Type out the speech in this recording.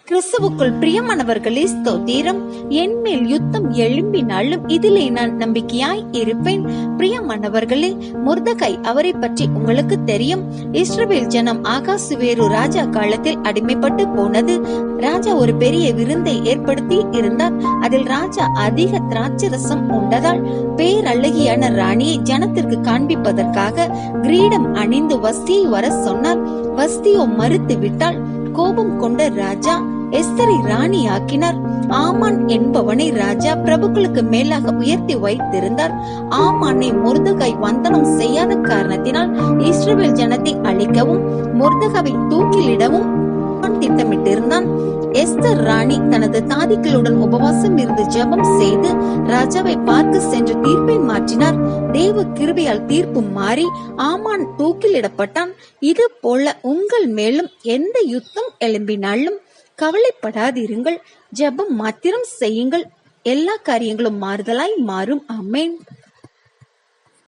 கிறிஸ்துவுக்குள் பிரியமானவர்களே, ஸ்தோத்திரம். என்மேல் யுத்தம் எழும்பினாலும் இதிலே நான் நம்பிக்கையாய் இருப்பேன். பிரியமானவர்களே, மொர்தெகாய் அவரை பற்றி உங்களுக்கு தெரியும். இஸ்ரவேல் ஜனம் ஆகாசுவேரு ராஜா காலத்தில் அடிமைப்பட்டு போனது. ராஜா ஒரு பெரிய விருந்தை ஏற்படுத்தி இருந்தார். அதில் ராஜா அதிக திராட்சரசம் உண்டதால் பேரழகியான ராணியை ஜனத்திற்கு காண்பிப்பதற்காக கிரீடம் அணிந்து வஸ்தியை வர சொன்னார். வஸ்தியோ மறுத்து விட்டால் கோபம் கொண்ட ராஜா எஸ்தரை ராணி ஆக்கினார். ஆமான் என்பவனை ராஜா பிரபுக்களுக்கு மேலாக உயர்த்தி வைத்திருந்தார். ஆமானை மொர்தெகாய் வந்தனம் செய்யாத காரணத்தினால் இஸ்ரவேல் ஜனத்தை அழிக்கவும் மொர்தெகாயை தூக்கிலிடவும் திட்டமிட்டிருந்தான். எஸ்தர் ராணி தனது தாதிகளுடன் உபவாசம் இருந்து ஜெபம் செய்து ராஜாவை பார்க்க சென்று தீர்ப்பை மாற்றினார். தேவ கிருபையால் தீர்ப்பு மாறி ஆமான் தூக்கிலிடப்பட்டான். இது போல உங்கள் மேலும் எந்த யுத்தம் எழும்பினாலும் கவலைப்படாதிருங்கள், ஜெபம் மாத்திரம் செய்யுங்கள், எல்லா காரியங்களும் மாறுதலாய் மாறும். ஆமென்.